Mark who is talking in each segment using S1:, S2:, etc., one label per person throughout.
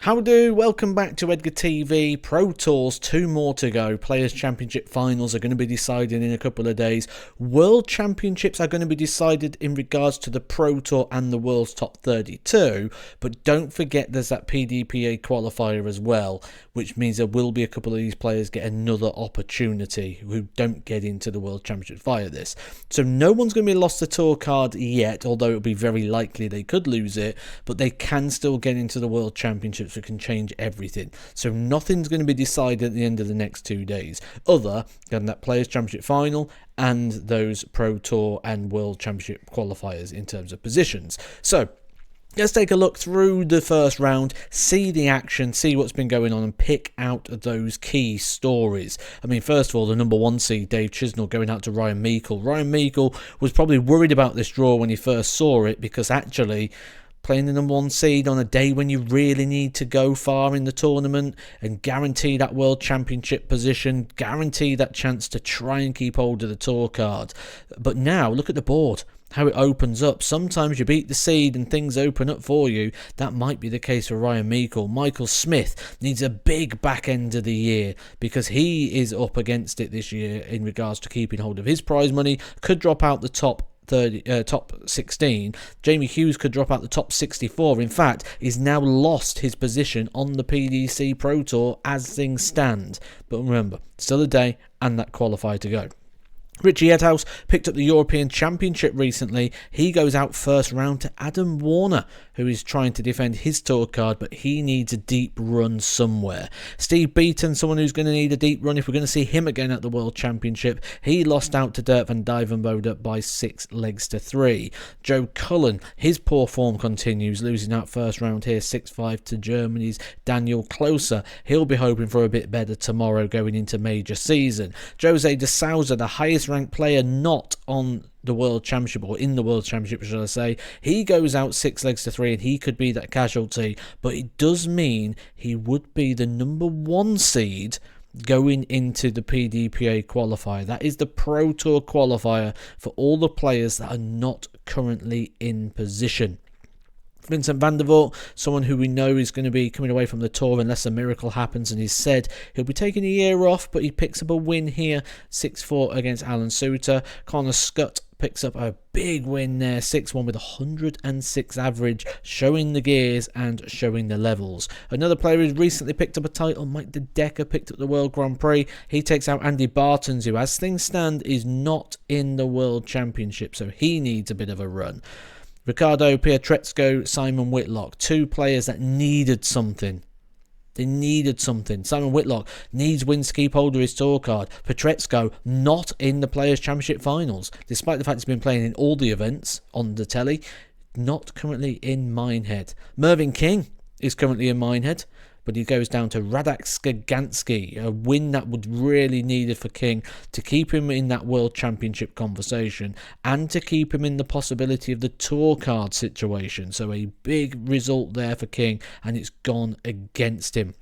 S1: How do? Welcome back to Edgar TV. Pro Tours, 2 more to go. Players' Championship finals are going to be decided in a couple of days. World Championships are going to be decided in regards to the Pro Tour and the World's Top 32. But don't forget there's that PDPA qualifier as well, which means there will be a couple of these players get another opportunity who don't get into the World Championship via this. So no one's going to be lost the tour card yet, although it will be very likely they could lose it, but they can still get into the World Championships. It can change everything. So nothing's going to be decided at the end of the next 2 days, other than that Players' Championship final and those Pro Tour and World Championship qualifiers in terms of positions. So let's take a look through the first round, see the action, see what's been going on, and pick out those key stories. I mean, first of all, the number 1 seed, Dave Chisnell, going out to Ryan Meikle. Ryan Meikle was probably worried about this draw when he first saw it, because actually playing the number 1 seed on a day when you really need to go far in the tournament and guarantee that World Championship position, guarantee that chance to try and keep hold of the tour card. But now, look at the board, how it opens up. Sometimes you beat the seed and things open up for you. That might be the case for Ryan Meikle. Michael Smith needs a big back end of the year because he is up against it this year in regards to keeping hold of his prize money. Could drop out the top 16. Jamie Hughes could drop out the top 64. In fact, he's now lost his position on the PDC Pro Tour as things stand. But remember, still a day and that qualifier to go. Richie Edhouse picked up the European Championship recently. He goes out first round to Adam Warner, who is trying to defend his tour card, but he needs a deep run somewhere. Steve Beaton, someone who's going to need a deep run if we're going to see him again at the World Championship. He lost out to Dirk van Dijvenbode by 6 legs to 3. Joe Cullen, his poor form continues, losing out first round here, 6-5 to Germany's Daniel Closer. He'll be hoping for a bit better tomorrow going into major season. Jose de Souza, the highest ranked player not on the World Championship, or in the World Championship should I say, he goes out 6 legs to 3 and he could be that casualty, but it does mean he would be the number 1 seed going into the PDPA qualifier. That is the Pro Tour qualifier for all the players that are not currently in position. Vincent van der Voort, someone who we know is going to be coming away from the tour unless a miracle happens, and he's said he'll be taking a year off, but he picks up a win here, 6-4 against Alan Suter. Connor Scott picks up a big win there, 6-1 with 106 average, showing the gears and showing the levels. Another player who's recently picked up a title, Mike De Decker, picked up the World Grand Prix. He takes out Andy Bartons, who, as things stand, is not in the World Championship, so he needs a bit of a run. Ricardo Pietrezco, Simon Whitlock, 2 players that needed something. They needed something. Simon Whitlock needs wins to keep hold of his tour card. Pietrezco not in the Players' Championship finals, despite the fact he's been playing in all the events on the telly. Not currently in Minehead. Mervyn King is currently in Minehead, but he goes down to Radak Skagansky, a win that would really needed for King to keep him in that World Championship conversation and to keep him in the possibility of the tour card situation. So a big result there for King, and it's gone against him.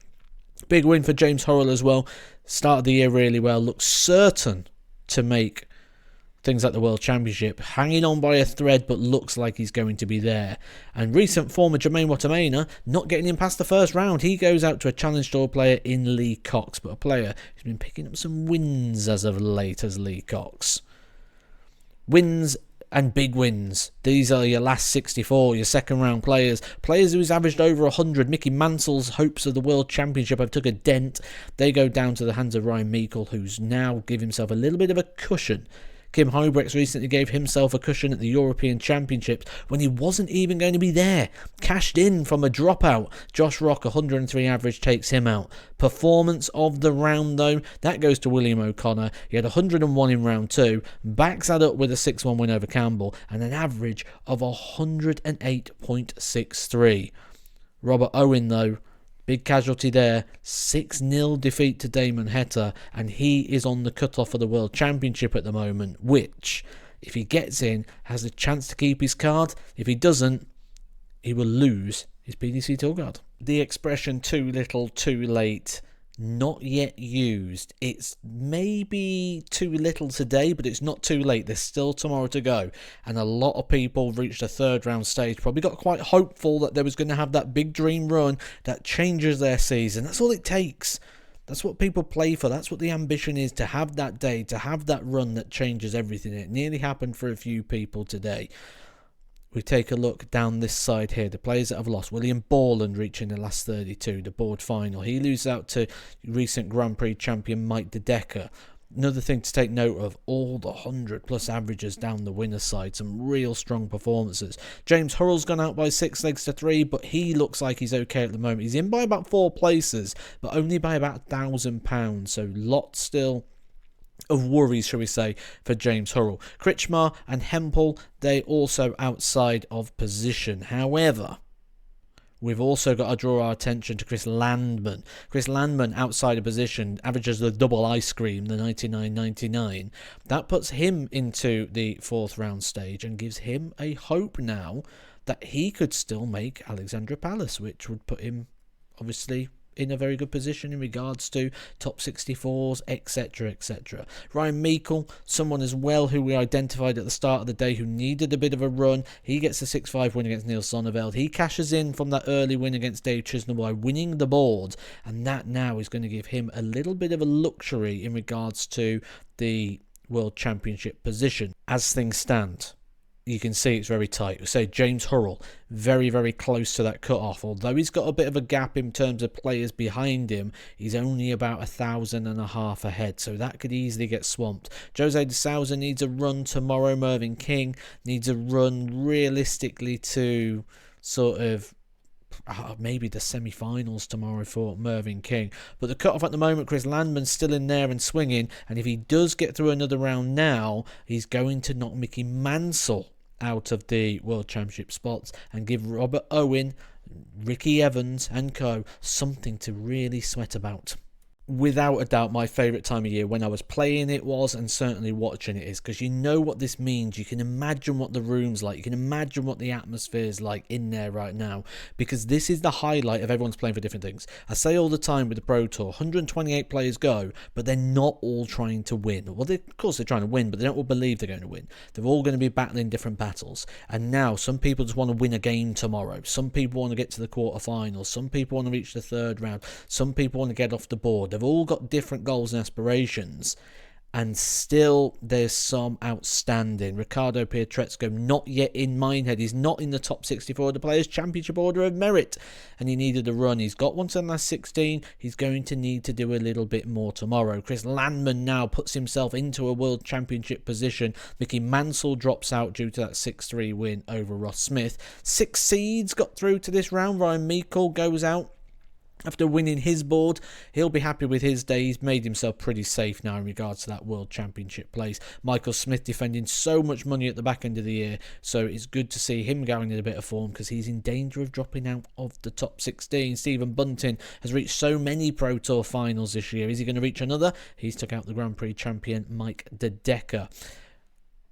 S1: Big win for James Horrell as well. Started the year really well, looks certain to make things like the World Championship, hanging on by a thread, but looks like he's going to be there. And recent former Jermaine Watamena not getting him past the first round. He goes out to a Challenge Tour player in Lee Cox, but a player who's been picking up some wins as of late as Lee Cox. Wins and big wins. These are your last 64, your second round players. Players who's averaged over 100. Mickey Mansell's hopes of the World Championship have took a dent. They go down to the hands of Ryan Meikle, who's now given himself a little bit of a cushion. Kim Huybrechts recently gave himself a cushion at the European Championships when he wasn't even going to be there. Cashed in from a dropout. Josh Rock, 103 average, takes him out. Performance of the round, though, that goes to William O'Connor. He had 101 in round 2, backs that up with a 6-1 win over Campbell, and an average of 108.63. Robert Owen, though, big casualty there, 6-0 defeat to Damon Heta, and he is on the cut-off for the World Championship at the moment, which, if he gets in, has a chance to keep his card. If he doesn't, he will lose his PDC Tour card. The expression too little, too late not yet used. It's maybe too little today, but it's not too late. There's still tomorrow to go, and a lot of people reached the third round stage, probably got quite hopeful that they was going to have that big dream run that changes their season. That's all it takes. That's what people play for. That's what the ambition is, to have that day, to have that run that changes everything. It nearly happened for a few people today. We take a look down this side here. The players that have lost. William Borland reaching the last 32, the board final. He loses out to recent Grand Prix champion Mike Edgar. Another thing to take note of, all the 100+ averages down the winner's side. Some real strong performances. James Hurrell's gone out by 6 legs to 3, but he looks like he's okay at the moment. He's in by about 4 places, but only by about £1,000. So lots still of worries, shall we say, for James Hurrell. Kritschmar and Hempel, they also outside of position. However, we've also got to draw our attention to Chris Landman. Chris Landman, outside of position, averages the double ice cream, the 99.99. That puts him into the 4th round stage and gives him a hope now that he could still make Alexandra Palace, which would put him, obviously, in a very good position in regards to top 64s, etc, etc. Ryan Meikle, someone as well who we identified at the start of the day who needed a bit of a run. He gets a 6-5 win against Neil Sonneveld. He cashes in from that early win against Dave Chisnell by winning the board, and that now is going to give him a little bit of a luxury in regards to the World Championship position. As things stand, you can see it's very tight. We say James Hurrell, very, very close to that cut-off. Although he's got a bit of a gap in terms of players behind him, he's only about 1,500 ahead, so that could easily get swamped. Jose de Souza needs a run tomorrow. Mervyn King needs a run realistically to sort of maybe the semi-finals tomorrow for Mervyn King. But the cut-off at the moment, Chris Landman's still in there and swinging, and if he does get through another round now, he's going to knock Mickey Mansell out of the World Championship spots and give Robert Owen, Ricky Evans and co something to really sweat about. Without a doubt, my favourite time of year. When I was playing it was, and certainly watching it is, because you know what this means. You can imagine what the room's like. You can imagine what the atmosphere's like in there right now, because this is the highlight of everyone's playing for different things. I say all the time with the Pro Tour, 128 players go, but they're not all trying to win. Well, of course they're trying to win, but they don't all believe they're going to win. They're all going to be battling different battles. And now some people just want to win a game tomorrow. Some people want to get to the quarterfinals. Some people want to reach the 3rd round. Some people want to get off the board. They've all got different goals and aspirations, and still there's some outstanding. Ricardo Pietrezco, not yet in Minehead. He's not in the top 64 of the Players' Championship Order of Merit, and he needed a run. He's got one to the last 16. He's going to need to do a little bit more tomorrow. Chris Landman now puts himself into a World Championship position. Mickey Mansell drops out due to that 6-3 win over Ross Smith. 6 seeds got through to this round. Ryan Meikle goes out after winning his board. He'll be happy with his day. He's made himself pretty safe now in regards to that World Championship place. Michael Smith defending so much money at the back end of the year, so it's good to see him going in a bit of form, because he's in danger of dropping out of the top 16. Stephen Bunting has reached so many Pro Tour finals this year. Is he going to reach another? He's took out the Grand Prix champion Mike De Decker.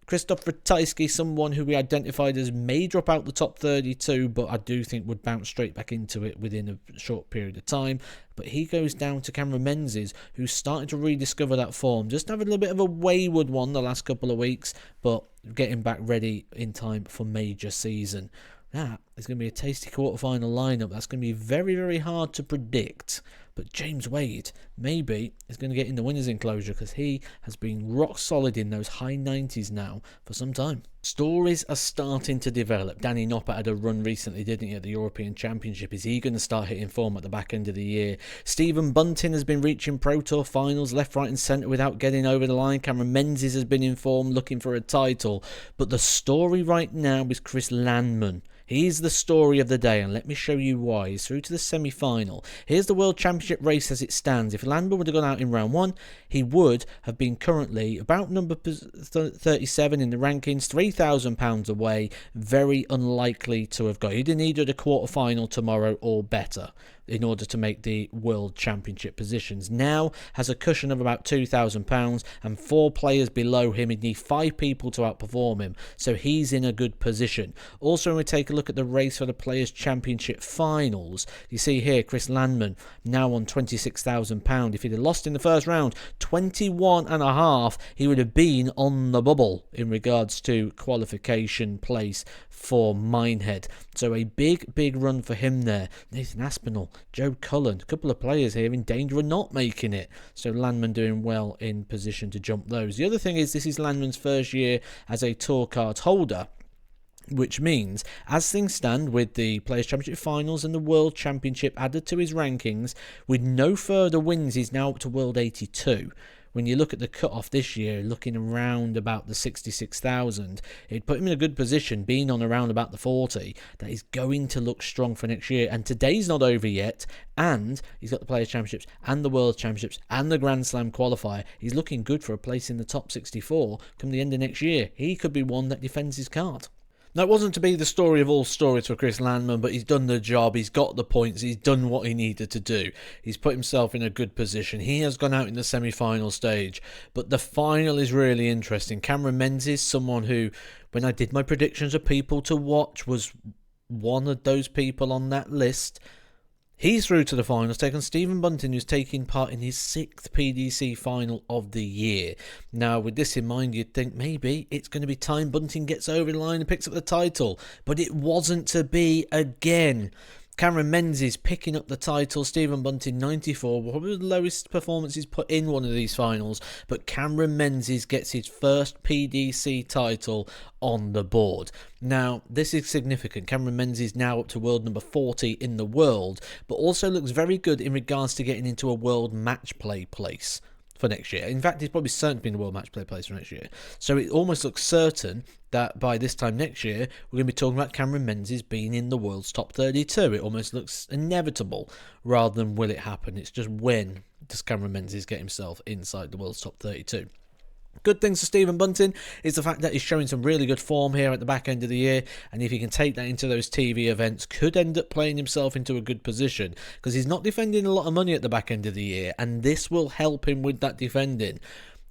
S1: Krzysztof Ratajski, someone who we identified as may drop out the top 32, but I do think would bounce straight back into it within a short period of time. But he goes down to Cameron Menzies, who's starting to rediscover that form. Just having a little bit of a wayward one the last couple of weeks, but getting back ready in time for major season. That is going to be a tasty quarterfinal lineup. That's going to be very, very hard to predict. But James Wade, maybe, is going to get in the winner's enclosure, because he has been rock solid in those high 90s now for some time. Stories are starting to develop. Danny Noppert had a run recently, didn't he, at the European Championship? Is he going to start hitting form at the back end of the year? Stephen Bunting has been reaching Pro Tour finals left, right and centre without getting over the line. Cameron Menzies has been in form looking for a title. But the story right now is Chris Landman. He's the story of the day, and let me show you why. He's through to the semi-final. Here's the World Championship race as it stands. If Landman would have gone out in round 1, he would have been currently about number 37 in the rankings, £3,000 away. Very unlikely to have got. He'd have needed a quarter-final tomorrow or better. in order to make the World Championship positions. Now has a cushion of about £2,000, and 4 players below him. He'd need 5 people to outperform him, so he's in a good position. Also, when we take a look at the race for the Players' Championship finals, you see here Chris Landman now on £26,000. If he'd have lost in the first round, 21.5, he would have been on the bubble in regards to qualification place for Minehead. So a big run for him there. Nathan Aspinall, Joe Cullen, a couple of players here in danger of not making it. So Landman doing well in position to jump those. The other thing is, this is Landman's first year as a tour card holder, which means, as things stand with the Players' Championship finals and the World Championship added to his rankings, with no further wins, he's now up to World 82. When you look at the cut-off this year, looking around about the 66,000, it put him in a good position, being on around about the 40, that he's going to look strong for next year. And today's not over yet, and he's got the Players' Championships and the World Championships and the Grand Slam qualifier. He's looking good for a place in the top 64 come the end of next year. He could be one that defends his card. Now, it wasn't to be the story of all stories for Chris Landman, but he's done the job, he's got the points, he's done what he needed to do. He's put himself in a good position. He has gone out in the semi-final stage, but the final is really interesting. Cameron Menzies, someone who, when I did my predictions of people to watch, was one of those people on that list. He's through to the finals, taking Stephen Bunting, who's taking part in his 6th PDC final of the year. Now, with this in mind, you'd think maybe it's going to be time Bunting gets over the line and picks up the title. But it wasn't to be again. Cameron Menzies picking up the title, Stephen Bunting 94, probably the lowest performance he's put in one of these finals, but Cameron Menzies gets his first PDC title on the board. Now, this is significant. Cameron Menzies now up to world number 40 in the world, but also looks very good in regards to getting into a world match play place for next year. In fact, he's probably certain to be in the world match play place for next year. So it almost looks certain that by this time next year, we're going to be talking about Cameron Menzies being in the world's top 32. It almost looks inevitable rather than will it happen. It's just when does Cameron Menzies get himself inside the world's top 32. Good things for Stephen Bunting is the fact that he's showing some really good form here at the back end of the year, and if he can take that into those TV events, could end up playing himself into a good position, because he's not defending a lot of money at the back end of the year, and this will help him with that defending.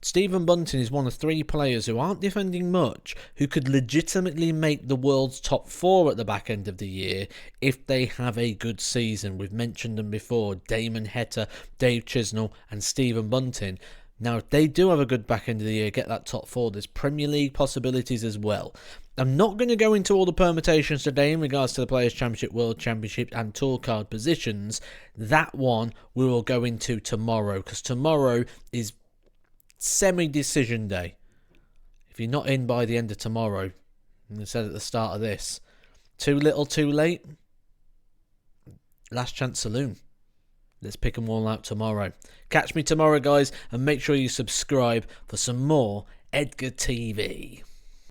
S1: Stephen Bunting is one of 3 players who aren't defending much, who could legitimately make the world's top 4 at the back end of the year if they have a good season. We've mentioned them before: Damon Heta, Dave Chisnell and Stephen Bunting. Now, if they do have a good back end of the year, get that top 4, there's Premier League possibilities as well. I'm not going to go into all the permutations today in regards to the Players' Championship, World Championship and Tour Card positions. That one we will go into tomorrow, because tomorrow is semi-decision day. If you're not in by the end of tomorrow, and I said at the start of this, too little, too late, last chance saloon. Let's pick them all out tomorrow. Catch me tomorrow, guys, and make sure you subscribe for some more Edgar TV.